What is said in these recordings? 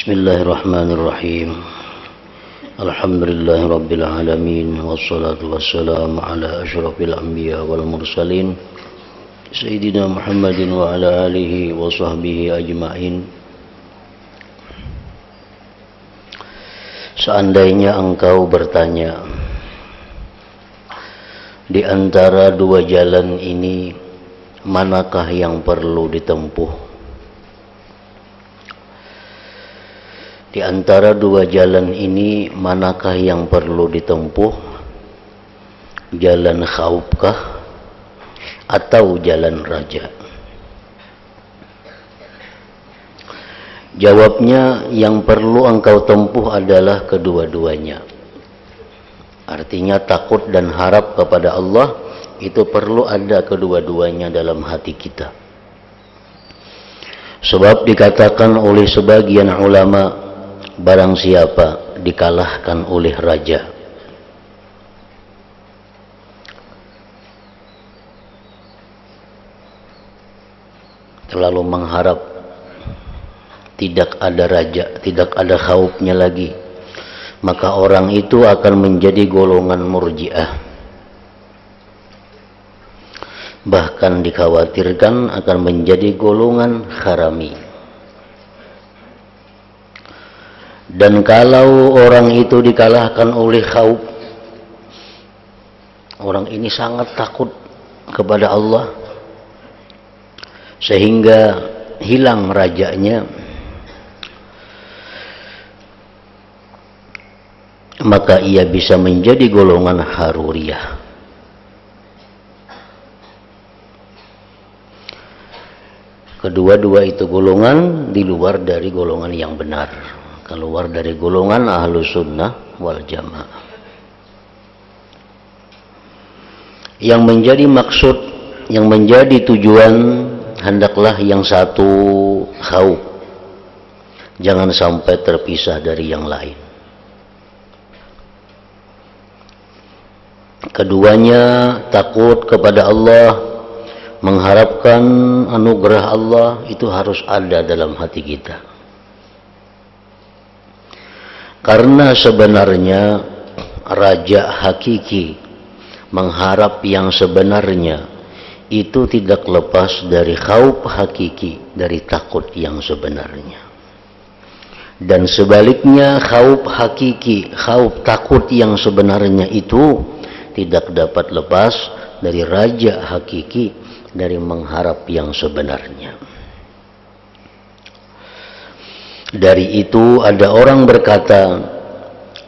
Bismillahirrahmanirrahim. Alhamdulillahi rabbil alamin, wassalatu wassalamu ala asyrafil anbiya wal mursalin Sayyidina Muhammadin wa ala alihi wa sahbihi ajma'in. Seandainya engkau bertanya, di antara dua jalan ini manakah yang perlu ditempuh? Di antara dua jalan ini manakah yang perlu ditempuh? Jalan khaufkah atau jalan raja? Jawabnya, yang perlu engkau tempuh adalah kedua-duanya. Artinya takut dan harap kepada Allah itu perlu ada kedua-duanya dalam hati kita. Sebab dikatakan oleh sebagian ulama, barang siapa dikalahkan oleh raja, terlalu mengharap tidak ada raja, tidak ada khaufnya lagi, maka orang itu akan menjadi golongan murji'ah. Bahkan dikhawatirkan akan menjadi golongan kharami. Dan kalau orang itu dikalahkan oleh khauf, orang ini sangat takut kepada Allah sehingga hilang rajanya, maka ia bisa menjadi golongan haruriyah. Kedua-dua itu golongan di luar dari golongan yang benar, keluar dari golongan ahlu sunnah wal jamaah. Yang menjadi maksud, yang menjadi tujuan, hendaklah yang satu khauf, jangan sampai terpisah dari yang lain. Keduanya takut kepada Allah, mengharapkan anugerah Allah, itu harus ada dalam hati kita. Karena sebenarnya raja hakiki, mengharap yang sebenarnya, itu tidak lepas dari khauf hakiki, dari takut yang sebenarnya. Dan sebaliknya, khauf hakiki, khauf takut yang sebenarnya itu tidak dapat lepas dari raja hakiki, dari mengharap yang sebenarnya. Dari itu ada orang berkata,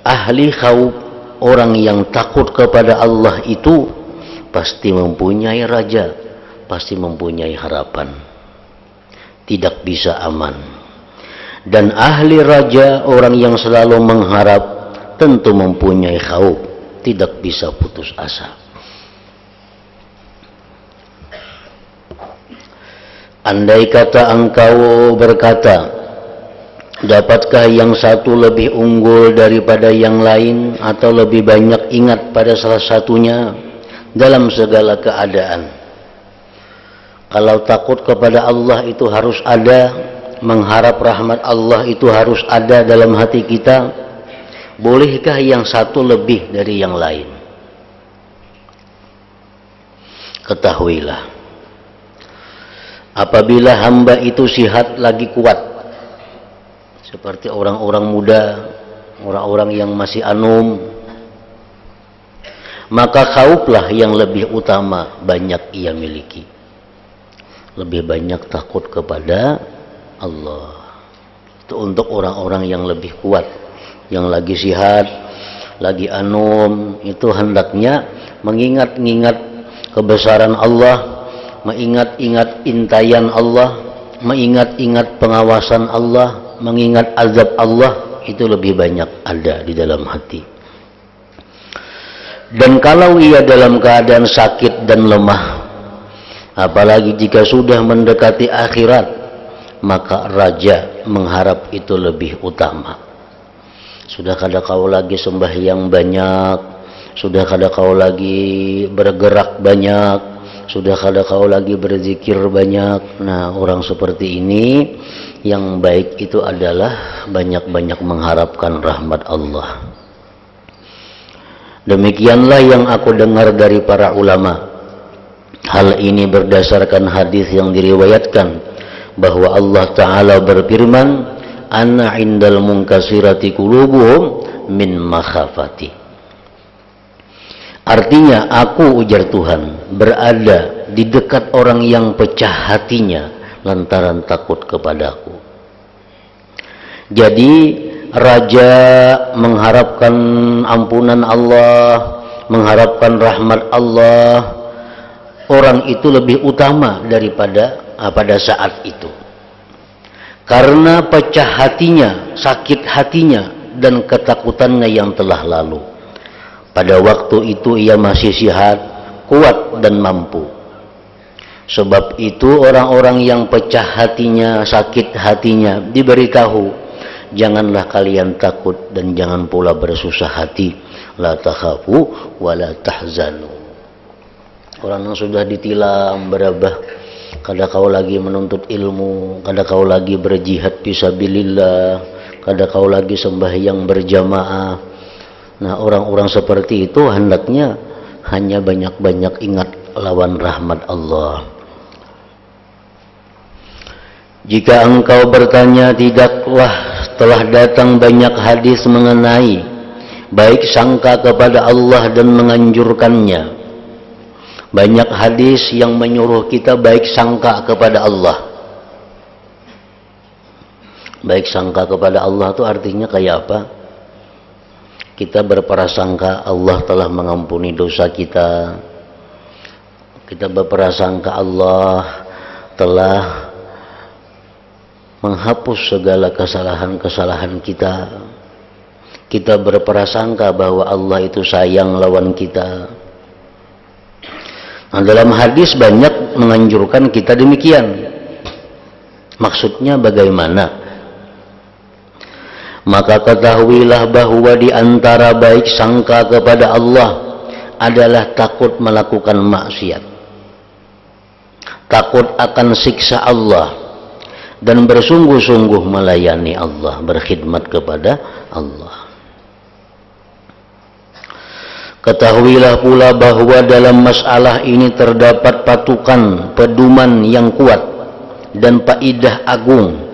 ahli khauf, orang yang takut kepada Allah itu pasti mempunyai raja, pasti mempunyai harapan, tidak bisa aman. Dan ahli raja, orang yang selalu mengharap, tentu mempunyai khauf, tidak bisa putus asa. Andai kata engkau berkata, dapatkah yang satu lebih unggul daripada yang lain, atau lebih banyak ingat pada salah satunya dalam segala keadaan? Kalau takut kepada Allah itu harus ada, mengharap rahmat Allah itu harus ada dalam hati kita, bolehkah yang satu lebih dari yang lain? Ketahuilah, apabila hamba itu sihat lagi kuat, seperti orang-orang muda, orang-orang yang masih anum, maka khauflah yang lebih utama banyak ia miliki. Lebih banyak takut kepada Allah. Itu untuk orang-orang yang lebih kuat, yang lagi sihat, lagi anum, itu hendaknya mengingat-ingat kebesaran Allah, mengingat-ingat intayan Allah, mengingat-ingat pengawasan Allah, mengingat azab Allah, itu lebih banyak ada di dalam hati. Dan kalau ia dalam keadaan sakit dan lemah, apalagi jika sudah mendekati akhirat, maka raja mengharap itu lebih utama. Sudah kada kau lagi sembahyang banyak, sudah kada kau lagi bergerak banyak, sudah kada kau lagi berzikir banyak. Nah, orang seperti ini Yang baik itu adalah banyak-banyak mengharapkan rahmat Allah. Demikianlah yang aku dengar dari para ulama. Hal ini berdasarkan hadis yang diriwayatkan bahwa Allah Ta'ala berfirman, ana indal munkasirati qulubuhum min makhafati. Artinya, aku, ujar Tuhan, berada di dekat orang yang pecah hatinya lantaran takut kepadaku. Jadi raja mengharapkan ampunan Allah, mengharapkan rahmat Allah, orang itu lebih utama daripada pada saat itu. Karena pecah hatinya, sakit hatinya, dan ketakutannya yang telah lalu. Pada waktu itu ia masih sehat, kuat, dan mampu. Sebab itu orang-orang yang pecah hatinya, sakit hatinya, diberitahu, janganlah kalian takut dan jangan pula bersusah hati. La takhafu wa la tahzanu. Orang yang sudah ditilam berabah, kada kau lagi menuntut ilmu, kada kau lagi berjihad fisabilillah, kada kau lagi sembahyang berjamaah. Nah, orang-orang seperti itu hendaknya hanya banyak-banyak ingat lawan rahmat Allah. Jika engkau bertanya, tidaklah telah datang banyak hadis mengenai baik sangka kepada Allah dan menganjurkannya. Banyak hadis yang menyuruh kita baik sangka kepada Allah. Baik sangka kepada Allah itu artinya kayak apa? Kita berprasangka Allah telah mengampuni dosa kita. Kita berprasangka Allah telah menghapus segala kesalahan-kesalahan kita. Kita berprasangka bahwa Allah itu sayang lawan kita. Nah, dalam hadis banyak menganjurkan kita demikian. Maksudnya bagaimana? Maka ketahuilah bahwa di antara baik sangka kepada Allah adalah takut melakukan maksiat, takut akan siksa Allah, dan bersungguh-sungguh melayani Allah, berkhidmat kepada Allah. Ketahuilah pula bahwa dalam masalah ini terdapat patukan, pedoman yang kuat dan faedah agung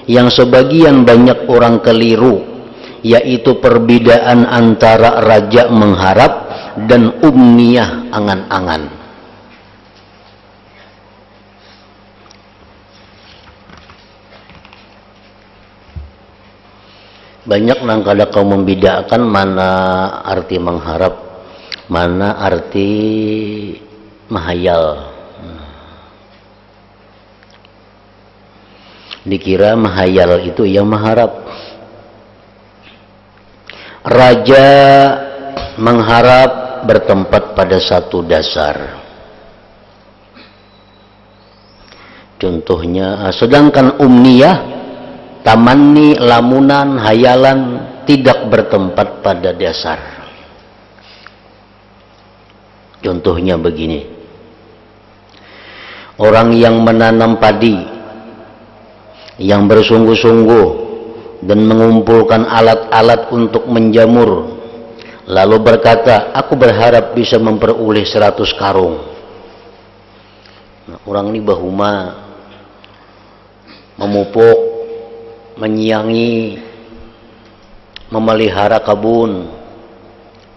yang sebagian banyak orang keliru, yaitu perbedaan antara raja mengharap dan umniyah angan-angan. Banyak nang kada kau membedakan mana arti mengharap, mana arti mahayal. Dikira mahayal itu yang mengharap. Raja mengharap bertempat pada satu dasar. Contohnya, sedangkan umniyah, tamanni, lamunan, hayalan tidak bertempat pada dasar. Contohnya begini. Orang yang menanam padi, yang bersungguh-sungguh dan mengumpulkan alat-alat untuk menjamur, lalu berkata, aku berharap bisa memperoleh 100 karung. Nah, orang ini bahuma memupuk, menyiangi, memelihara kebun.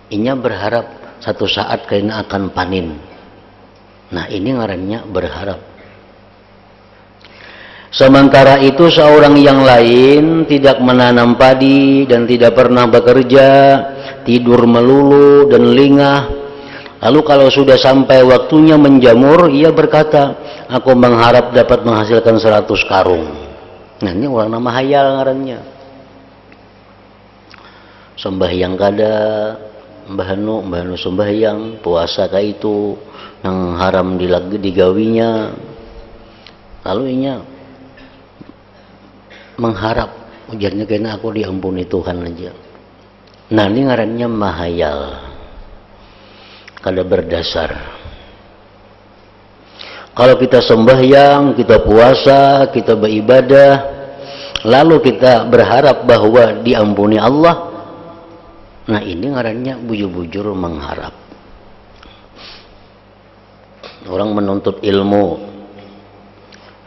Inya berharap satu saat kayaknya akan panen. Nah, ini ngarannya berharap. Sementara itu seorang yang lain tidak menanam padi dan tidak pernah bekerja, tidur melulu dan lingah. Lalu kalau sudah sampai waktunya menjamur, ia berkata, aku mengharap dapat menghasilkan 100 karung. Nah, ini orang nama hayal ngarannya. Sembahyang kada, mbahanu sembahyang, puasa kayak itu, yang haram digawinya. Lalu inya mengharap, ujarnya kayaknya aku diampuni Tuhan aja. Nah, ini ngarannya mahayal, kada berdasar. Kalau kita sembahyang, kita puasa, kita beribadah, lalu kita berharap bahwa diampuni Allah, nah ini ngarannya bujur-bujur mengharap. Orang menuntut ilmu,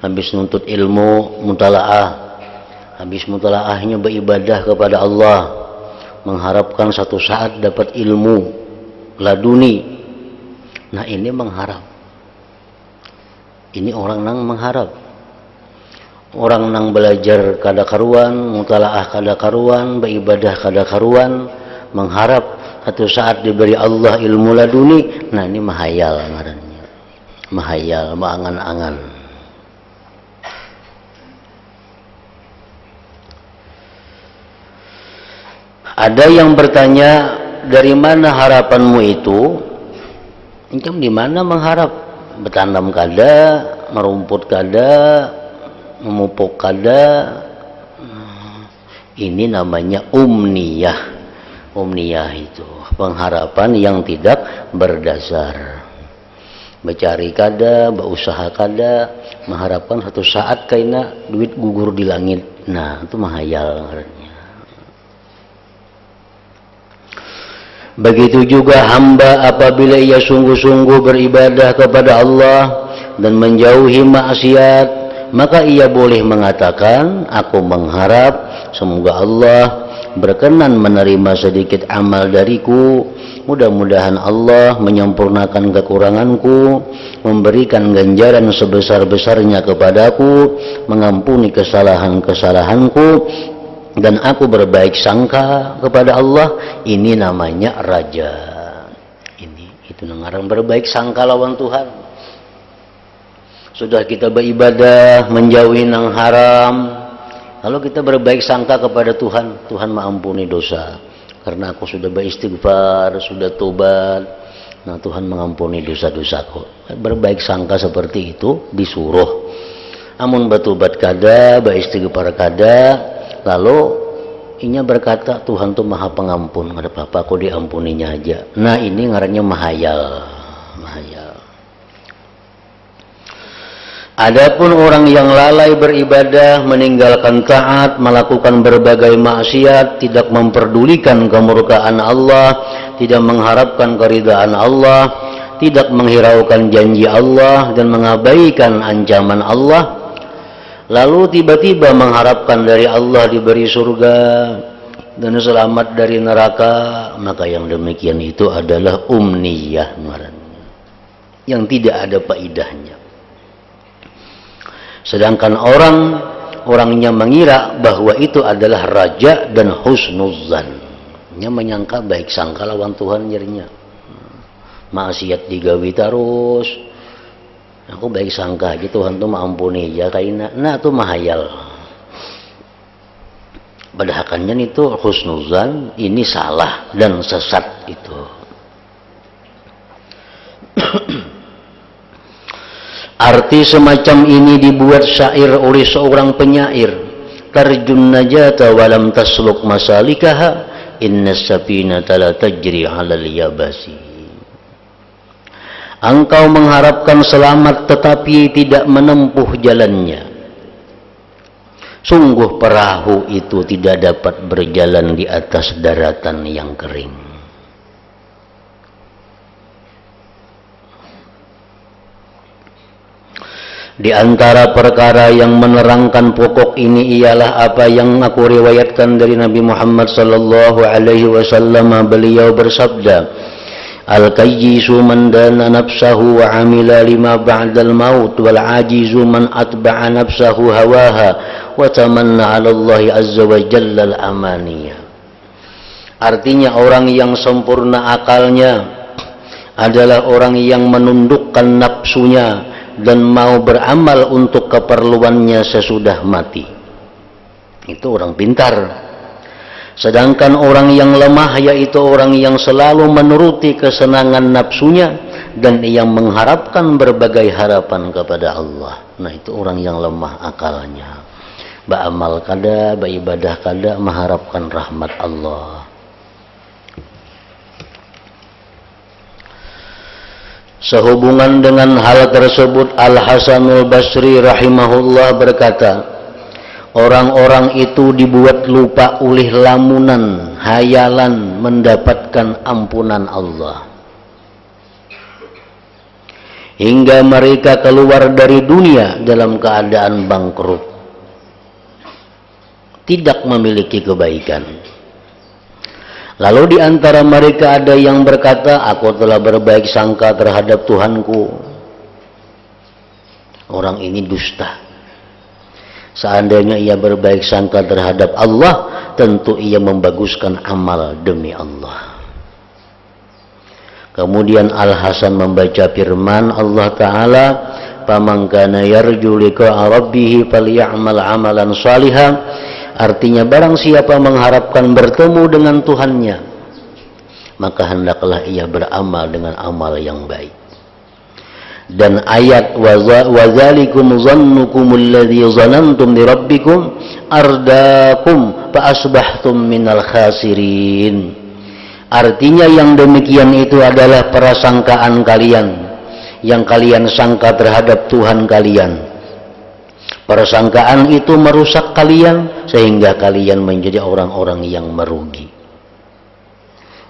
habis nuntut ilmu mutalaah, habis mutalaahnya beribadah kepada Allah, mengharapkan satu saat dapat ilmu laduni. Nah ini mengharap, ini orang nang mengharap. Orang nang belajar kada karuan, mutalaah kada karuan, beribadah kada karuan, mengharap satu saat diberi Allah ilmu laduni. Nah ini mahayal ngarannya, mahayal, maangan-angan. Ada yang bertanya, dari mana harapanmu itu? Engkau di mana mengharap? Bertanam kada, merumput kada, memupuk kada. Ini namanya umniyah. Umniyah itu pengharapan yang tidak berdasar. Mencari kada, berusaha kada, mengharapkan satu saat kaina duit gugur di langit. Nah itu mahayal. Begitu juga hamba apabila ia sungguh-sungguh beribadah kepada Allah dan menjauhi maksiat, maka ia boleh mengatakan, aku mengharap semoga Allah berkenan menerima sedikit amal dariku. Mudah-mudahan Allah menyempurnakan kekuranganku, memberikan ganjaran sebesar-besarnya kepadaku, mengampuni kesalahan-kesalahanku, dan aku berbaik sangka kepada Allah. Ini namanya raja. Itu ngarang berbaik sangka lawan Tuhan. Sudah kita beribadah menjauhi nang haram, lalu kita berbaik sangka kepada Tuhan, Tuhan mengampuni dosa karena aku sudah beristighfar, sudah tobat. Nah Tuhan mengampuni dosa-dosaku. Berbaik sangka seperti itu disuruh. Amun bertobat kada, beristighfar kada, lalu inya berkata Tuhan tuh maha pengampun, nggak ada apa-apa, aku diampuninya aja. Nah ini ngarannya mahayal. Adapun orang yang lalai beribadah, meninggalkan taat, melakukan berbagai maksiat, tidak memperdulikan kemurkaan Allah, tidak mengharapkan keridhaan Allah, tidak menghiraukan janji Allah dan mengabaikan ancaman Allah, lalu tiba-tiba mengharapkan dari Allah diberi surga dan selamat dari neraka, maka yang demikian itu adalah umniyah yang tidak ada faedahnya. Sedangkan orangnya mengira bahwa itu adalah raja dan husnuzan, nya menyangka baik sangka lawan Tuhan jadinya. Maksiat digawi terus, aku baik sangka gitu Tuhan tuh mengampuni ya kaina. Nah itu mahayal. Padahalnya itu husnuzan, ini salah dan sesat itu. Arti semacam ini dibuat syair oleh seorang penyair. Tarjun najata walam tasluk masalikaha, innas safinata la tajri 'alal yabasi. Engkau mengharapkan selamat tetapi tidak menempuh jalannya. Sungguh perahu itu tidak dapat berjalan di atas daratan yang kering. Di antara perkara yang menerangkan pokok ini ialah apa yang aku riwayatkan dari Nabi Muhammad sallallahu alaihi wasallam. Beliau bersabda, al-kayyisu man dana nafsahu wa amila lima ba'dal maut, wal ajizu man atba'a nafsahu hawaha wa tamanna 'ala Allah azza wa jalla al-amaniyah. Artinya orang yang sempurna akalnya adalah orang yang menundukkan nafsunya dan mau beramal untuk keperluannya sesudah mati. Itu orang pintar. Sedangkan orang yang lemah yaitu orang yang selalu menuruti kesenangan nafsunya dan yang mengharapkan berbagai harapan kepada Allah. Nah itu orang yang lemah akalnya. Beramal kada, beribadah kada, mengharapkan rahmat Allah. Sehubungan dengan hal tersebut, Al-Hasanul Basri rahimahullah berkata, Orang-orang itu dibuat lupa oleh lamunan, hayalan mendapatkan ampunan Allah. Hingga mereka keluar dari dunia dalam keadaan bangkrut. Tidak memiliki kebaikan. Lalu di antara mereka ada yang berkata, aku telah berbaik sangka terhadap Tuhanku. Orang ini dusta. Seandainya ia berbaik sangka terhadap Allah, tentu ia membaguskan amal demi Allah. Kemudian Al-Hasan membaca firman Allah Ta'ala, "Faman kana yarju liqa'a rabbih falya'mal 'amalan shalihan." Artinya barang siapa mengharapkan bertemu dengan Tuhannya, maka hendaklah ia beramal dengan amal yang baik. Dan ayat wazalikum zannukumul ladzi zanantum li rabbikum ardaakum fa asbahtum minal khasirin. Artinya yang demikian itu adalah prasangkaan kalian yang kalian sangka terhadap Tuhan kalian. Persangkaan itu merusak kalian sehingga kalian menjadi orang-orang yang merugi.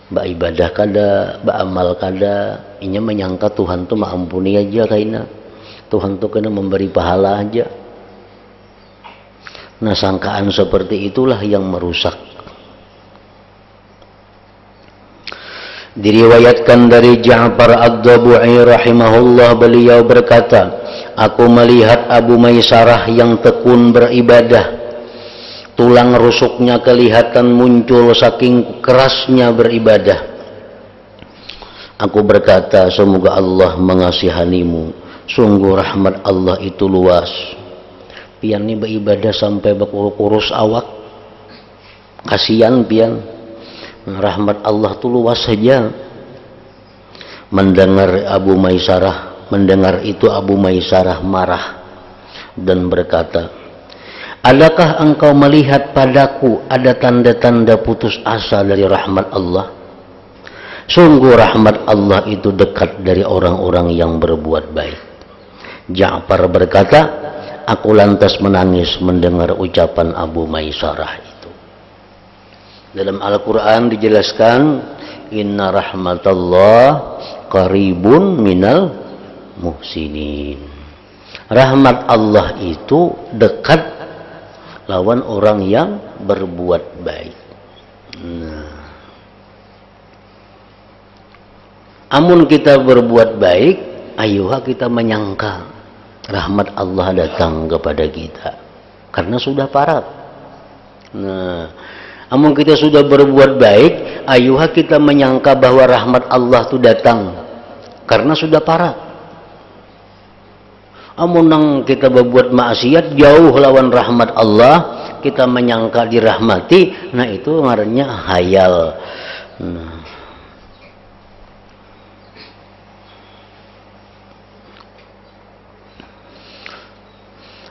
Mbak ibadah kada, mbak amal kada, inya menyangka Tuhan tuh mengampuni aja kaina. Tuhan tuh kena memberi pahala aja. Nah, sangkaan seperti itulah yang merusak. Diriwayatkan dari Ja'far Ad-Dabu'i rahimahullah, beliau berkata, aku melihat Abu Maisarah yang tekun beribadah. Tulang rusuknya kelihatan muncul saking kerasnya beribadah. Aku berkata, semoga Allah mengasihanimu. Sungguh rahmat Allah itu luas. Pian ini beribadah sampai berkurus awak. Kasihan pian. Rahmat Allah itu luas saja. Mendengar itu Abu Maisarah marah dan berkata, adakah engkau melihat padaku ada tanda-tanda putus asa dari rahmat Allah? Sungguh rahmat Allah itu dekat dari orang-orang yang berbuat baik. Ja'far berkata, aku lantas menangis mendengar ucapan Abu Maisarah itu. Dalam Al-Quran dijelaskan, inna rahmatallah qaribun minal muhsinin. Rahmat Allah itu dekat lawan orang yang berbuat baik. Amun kita berbuat baik, ayuha kita menyangka rahmat Allah datang kepada kita karena sudah parat. Amun kita sudah berbuat baik, ayuha kita menyangka bahwa rahmat Allah itu datang karena sudah parat. Amun nang kita berbuat maksiat jauh lawan rahmat Allah, kita menyangka dirahmati, nah itu ngarannya hayal.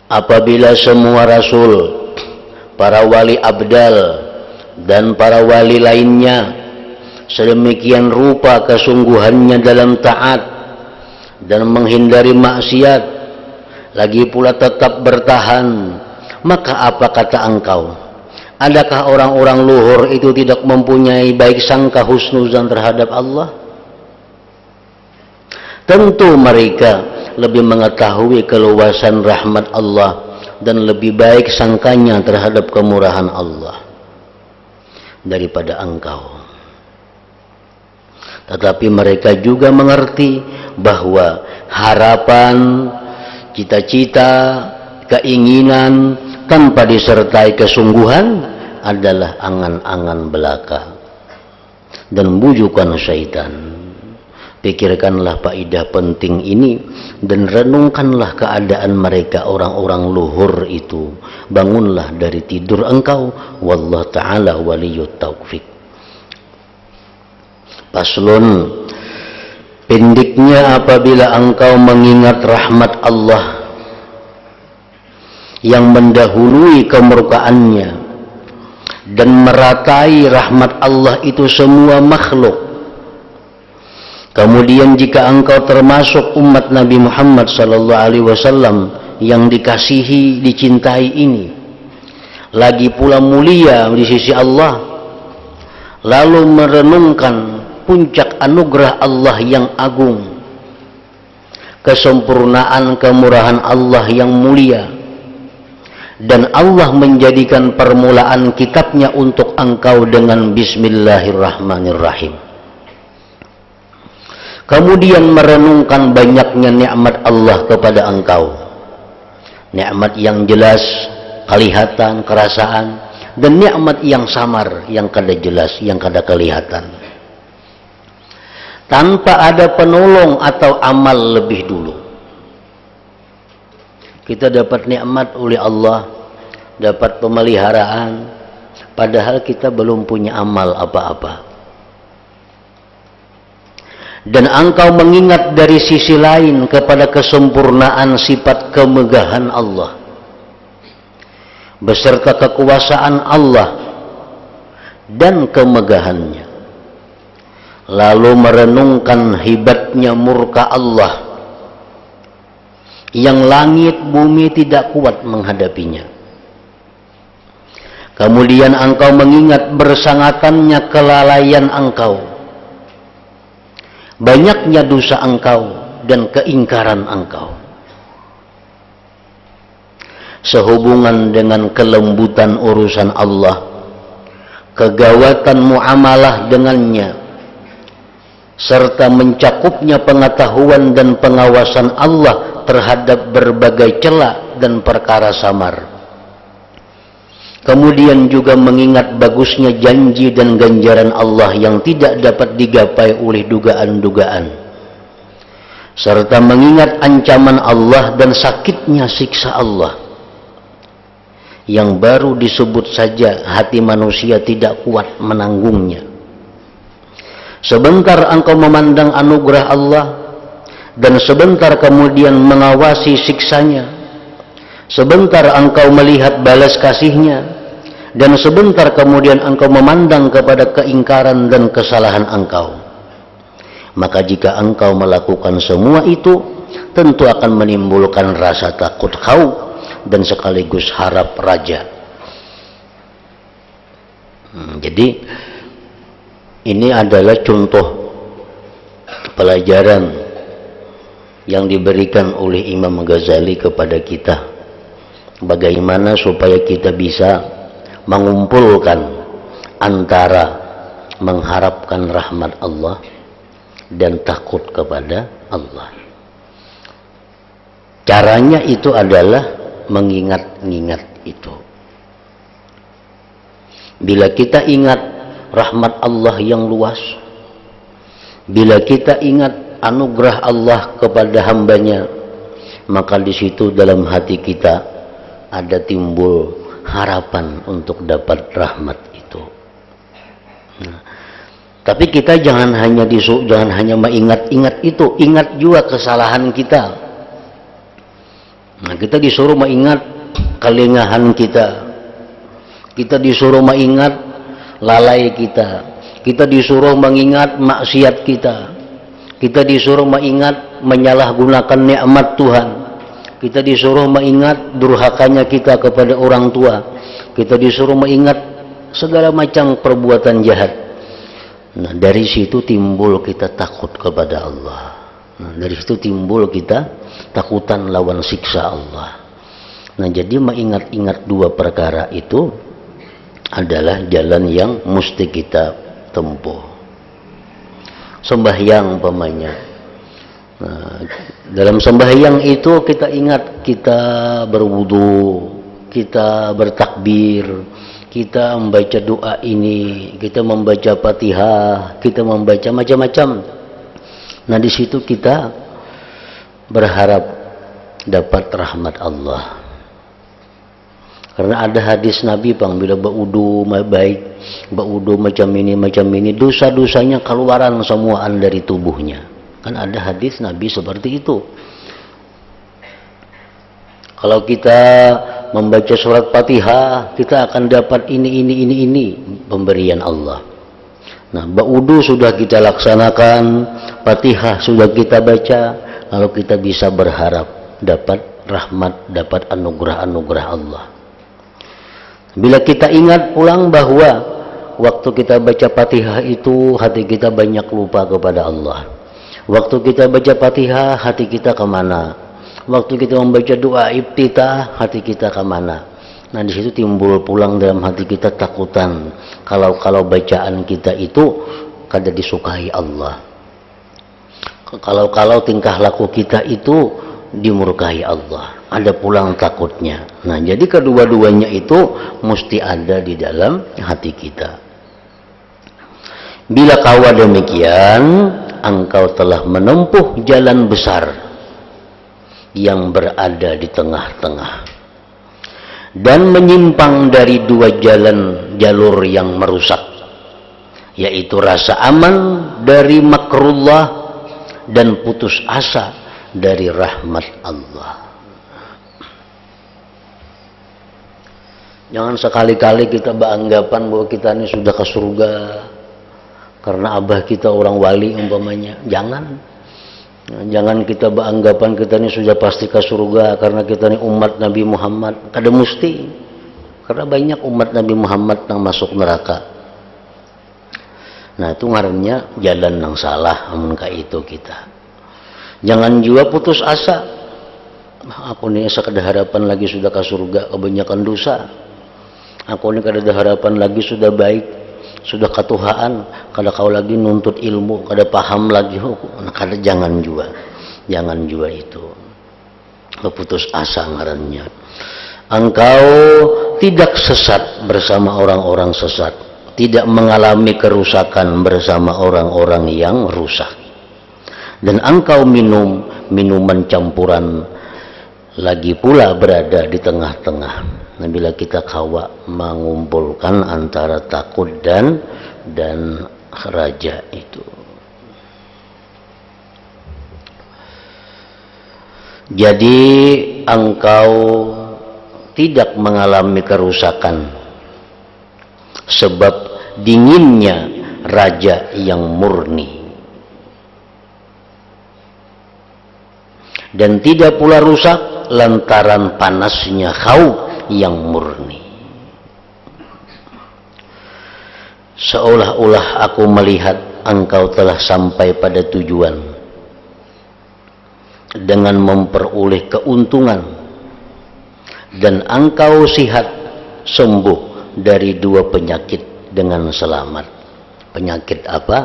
Apabila semua rasul, para wali abdal dan para wali lainnya sedemikian rupa kesungguhannya dalam taat dan menghindari maksiat, lagi pula tetap bertahan, maka apa kata engkau? Adakah orang-orang luhur itu tidak mempunyai baik sangka husnuzan terhadap Allah? Tentu mereka lebih mengetahui keluasan rahmat Allah dan lebih baik sangkanya terhadap kemurahan Allah daripada engkau. Tetapi mereka juga mengerti bahwa harapan, cita-cita, keinginan tanpa disertai kesungguhan adalah angan-angan belaka dan bujukan syaitan. Pikirkanlah faedah penting ini dan renungkanlah keadaan mereka orang-orang luhur itu. Bangunlah dari tidur engkau. Wallahu ta'ala waliyut taufiq. Paslon, pendeknya apabila engkau mengingat rahmat Allah yang mendahului kemurkaannya dan meratai rahmat Allah itu semua makhluk. Kemudian jika engkau termasuk umat Nabi Muhammad sallallahu alaihi wasallam yang dikasihi, dicintai ini, lagi pula mulia di sisi Allah, lalu merenungkan puncak anugerah Allah yang agung, kesempurnaan kemurahan Allah yang mulia, dan Allah menjadikan permulaan kitabnya untuk engkau dengan Bismillahirrahmanirrahim. Kemudian merenungkan banyaknya nikmat Allah kepada engkau, nikmat yang jelas, kelihatan, kerasaan, dan nikmat yang samar, yang kada jelas, yang kada kelihatan, tanpa ada penolong atau amal lebih dulu. Kita dapat nikmat oleh Allah, dapat pemeliharaan, padahal kita belum punya amal apa-apa. Dan engkau mengingat dari sisi lain kepada kesempurnaan sifat kemegahan Allah beserta kekuasaan Allah dan kemegahannya, lalu merenungkan hebatnya murka Allah yang langit bumi tidak kuat menghadapinya. Kemudian engkau mengingat bersangatannya kelalaian engkau, banyaknya dosa engkau dan keingkaran engkau, sehubungan dengan kelembutan urusan Allah, kegawatan muamalah dengannya, serta mencakupnya pengetahuan dan pengawasan Allah terhadap berbagai celah dan perkara samar. Kemudian juga mengingat bagusnya janji dan ganjaran Allah yang tidak dapat digapai oleh dugaan-dugaan, serta mengingat ancaman Allah dan sakitnya siksa Allah yang baru disebut saja hati manusia tidak kuat menanggungnya. Sebentar engkau memandang anugerah Allah, dan sebentar kemudian mengawasi siksanya. Sebentar engkau melihat balas kasihnya, dan sebentar kemudian engkau memandang kepada keingkaran dan kesalahan engkau. Maka jika engkau melakukan semua itu, tentu akan menimbulkan rasa takut kau dan sekaligus harap raja. Jadi ini adalah contoh pelajaran yang diberikan oleh Imam Ghazali kepada kita, bagaimana supaya kita bisa mengumpulkan antara mengharapkan rahmat Allah dan takut kepada Allah. Caranya itu adalah mengingat-ingat itu. Bila kita ingat rahmat Allah yang luas, bila kita ingat anugerah Allah kepada hambanya, maka di situ dalam hati kita ada timbul harapan untuk dapat rahmat itu. Tapi kita jangan hanya mengingat-ingat itu, ingat juga kesalahan kita. Kita disuruh mengingat kelengahan kita, kita disuruh mengingat lalai kita, kita disuruh mengingat maksiat kita disuruh mengingat menyalahgunakan nikmat Tuhan, kita disuruh mengingat durhakanya kita kepada orang tua, kita disuruh mengingat segala macam perbuatan jahat. Nah, dari situ timbul kita takut kepada Allah. Nah, dari situ timbul kita takutan lawan siksa Allah. Nah, jadi mengingat-ingat dua perkara itu adalah jalan yang mesti kita tempuh. Sembahyang umpamanya. Nah, dalam sembahyang itu kita ingat, kita berwudu, kita bertakbir, kita membaca doa ini, kita membaca Fatihah, kita membaca macam-macam. Nah, di situ kita berharap dapat rahmat Allah. Karena ada hadis Nabi bang, bila baudu baik, baudu macam ini, dosa-dosanya keluaran semuaan dari tubuhnya. Kan ada hadis Nabi seperti itu. Kalau kita membaca surat Fatihah, kita akan dapat ini pemberian Allah. Nah, baudu sudah kita laksanakan, Fatihah sudah kita baca, lalu kita bisa berharap dapat rahmat, dapat anugerah-anugerah Allah. Bila kita ingat pulang bahwa waktu kita baca Fatihah itu hati kita banyak lupa kepada Allah. Waktu kita baca Fatihah hati kita kemana? Waktu kita membaca doa iftitah hati kita kemana? Nah di situ timbul pulang dalam hati kita takutan kalau bacaan kita itu kada disukai Allah. Kalau tingkah laku kita itu dimurkai Allah, ada pulang takutnya. Nah jadi kedua-duanya itu mesti ada di dalam hati kita. Bila kawa demikian, engkau telah menempuh jalan besar yang berada di tengah-tengah dan menyimpang dari dua jalur yang merusak, yaitu rasa aman dari makrullah dan putus asa dari rahmat Allah. Jangan sekali-kali kita beranggapan bahwa kita ini sudah ke surga karena abah kita orang wali umpamanya. Jangan kita beranggapan kita ini sudah pasti ke surga karena kita ini umat Nabi Muhammad. Kada mesti, karena banyak umat Nabi Muhammad yang masuk neraka. Nah itu ngarannya jalan yang salah amun ka itu kita. Jangan juga putus asa. Aku ini sakada harapan lagi sudah ke surga, kebanyakan dosa. Aku ini kada ada harapan lagi sudah baik, sudah ketuhaan, kada kau lagi nuntut ilmu, kada paham lagi. Kada jangan juga itu. Putus asa ngarannya. Engkau tidak sesat bersama orang-orang sesat, tidak mengalami kerusakan bersama orang-orang yang rusak. Dan engkau minum minuman campuran lagi pula berada di tengah-tengah. Nah, bila kita kawa mengumpulkan antara takut dan raja itu. Jadi engkau tidak mengalami kerusakan sebab dinginnya raja yang murni, dan tidak pula rusak lantaran panasnya khauf yang murni. Seolah-olah aku melihat engkau telah sampai pada tujuan dengan memperoleh keuntungan, dan engkau sihat sembuh dari dua penyakit dengan selamat. Penyakit apa?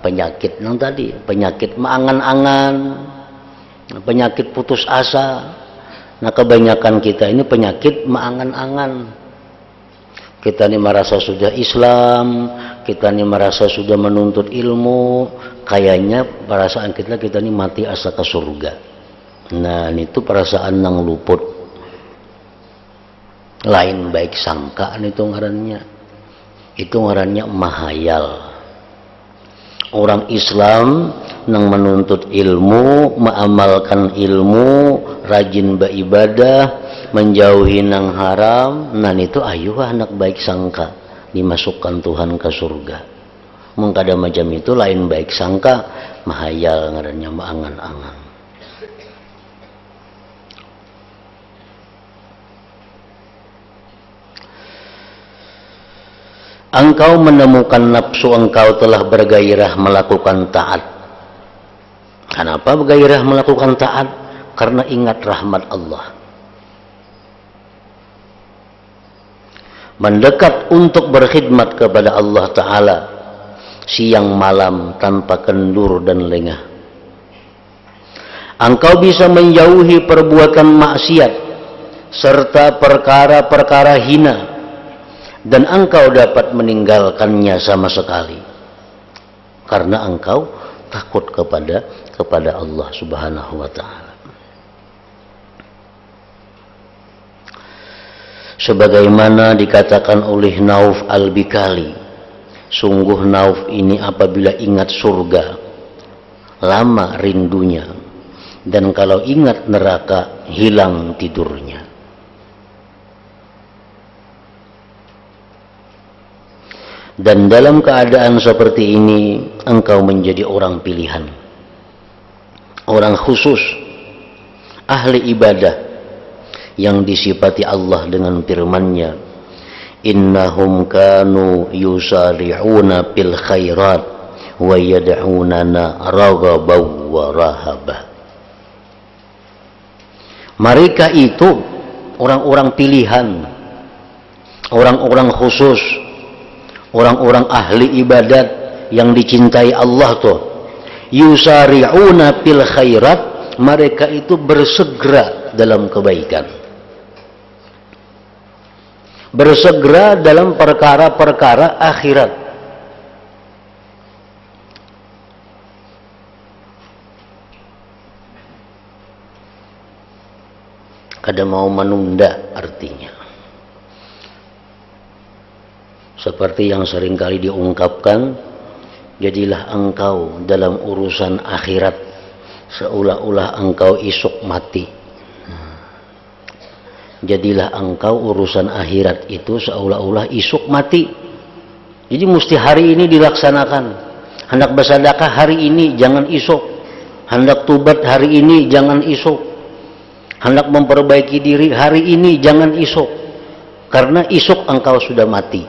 Penyakit yang tadi, penyakit mengangan-angan, penyakit putus asa. Nah kebanyakan kita ini penyakit mengangan-angan. Kita ini merasa sudah Islam, kita ini merasa sudah menuntut ilmu, kayaknya perasaan kita ini mati asa ke surga. Nah itu perasaan yang luput, lain baik sangka itu ngarannya. Itu ngarannya mahayal. Orang Islam yang menuntut ilmu, mengamalkan ilmu, rajin beribadah, menjauhi nang haram, nah itu ayuh anak baik sangka dimasukkan Tuhan ke surga. Mengkada macam itu lain baik sangka, mahayal ngarannya, mengangan-angan. Engkau menemukan nafsu engkau telah bergairah melakukan taat. Kenapa bergairah melakukan taat? Karena ingat rahmat Allah. Mendekat untuk berkhidmat kepada Allah Ta'ala siang malam tanpa kendur dan lengah. Engkau bisa menjauhi perbuatan maksiat serta perkara-perkara hina, dan engkau dapat meninggalkannya sama sekali karena engkau takut kepada Allah Subhanahu wa Ta'ala. Sebagaimana dikatakan oleh Nauf Al-Bikali, sungguh Nauf ini apabila ingat surga lama rindunya, dan kalau ingat neraka hilang tidurnya. Dan dalam keadaan seperti ini engkau menjadi orang pilihan, orang khusus, ahli ibadah yang disifati Allah dengan firman-Nya, innahum kanu yusari'una fil khairat wa yad'unana raghabaw wa rahabah. Mereka itu orang-orang pilihan, orang-orang khusus, orang-orang ahli ibadat yang dicintai Allah tuh. Yusari'una fil khairat, mereka itu bersegera dalam kebaikan, bersegera dalam perkara-perkara akhirat. Kada mau menunda artinya. Seperti yang seringkali diungkapkan, jadilah engkau dalam urusan akhirat seolah-olah engkau esok mati. Jadilah engkau urusan akhirat itu seolah-olah esok mati. Jadi mesti hari ini dilaksanakan. Hendak bersedekah hari ini, jangan esok. Hendak tobat hari ini, jangan esok. Hendak memperbaiki diri hari ini, jangan esok. Karena esok engkau sudah mati.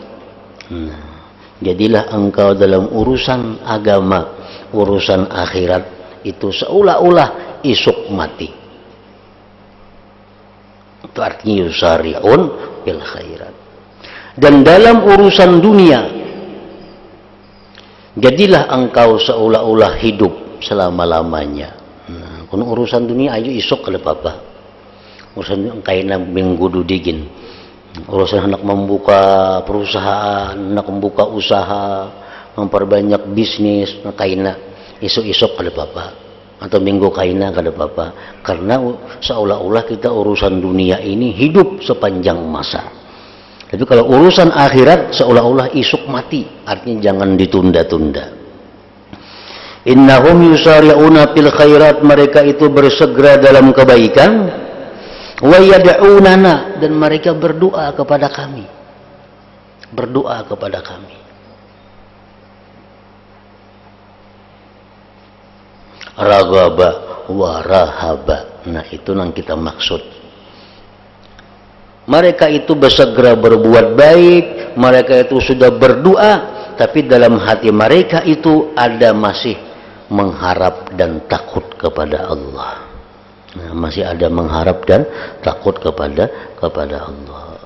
Jadilah engkau dalam urusan agama, urusan akhirat itu seolah-olah esok mati. Itu artinya yusari'un fil khairat. Dan dalam urusan dunia, jadilah engkau seolah-olah hidup selama-lamanya. Kalau urusan dunia ayo esok kalau apa. Urusan kaina minggu digin. Urusan hendak membuka perusahaan, hendak membuka usaha, memperbanyak bisnis, kaina esok-esok kada apa-apa, atau minggu kaina kada apa-apa, karena seolah-olah kita urusan dunia ini hidup sepanjang masa. Tapi kalau urusan akhirat seolah-olah esok mati, artinya jangan ditunda-tunda. Innahum yusari'una fil khairat, mereka itu bersegera dalam kebaikan. Wa yad'unana, dan mereka berdoa kepada kami. Berdoa kepada kami. Raghaba wa rahaba. Nah, itu yang kita maksud. Mereka itu bersegera berbuat baik, mereka itu sudah berdoa, tapi dalam hati mereka itu ada masih mengharap dan takut kepada Allah. Nah, masih ada mengharap dan takut kepada Allah.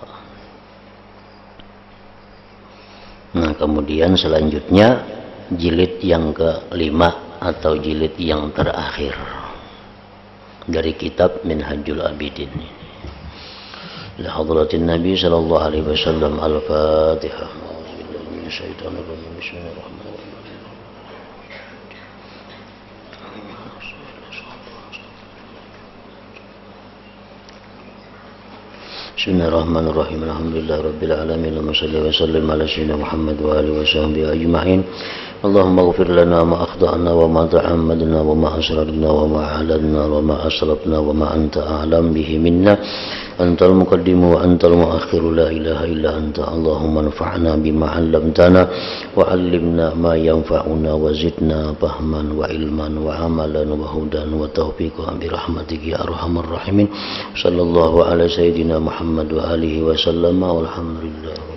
Nah, kemudian selanjutnya jilid yang kelima atau jilid yang terakhir dari kitab Minhajul Abidin. La hadratin Nabi sallallahu alaihi wasallam. Al-Fatihah. A'udzubillahi minasyaitonir rajim. Bismillahirrahmanirrahim. Bismillahirrahmanirrahim. Alhamdulillahirabbil alamin. Allahumma shalli wa sallim ala sayyidina Muhammad wa alihi wa sahbihi ajma'in. Allahumma ighfir lana ma akhta'na wa ma ta'ammadna wa ma asrarna wa ma a'lanna wa ma asrafna wa ma anta a'lam bihi minna. Antal muqaddimu wa antal muakhiru, la ilaha illa anta. Allahumma anfa'na bima 'allamtana wa 'allimna ma yanfa'una wa zidna fahman wa ilman wa amalan wa hudan wa taufiqan bi rahmatika ya arhamar rahimin. Sallallahu ala sayyidina Muhammad wa alihi wa sallama walhamdulillah.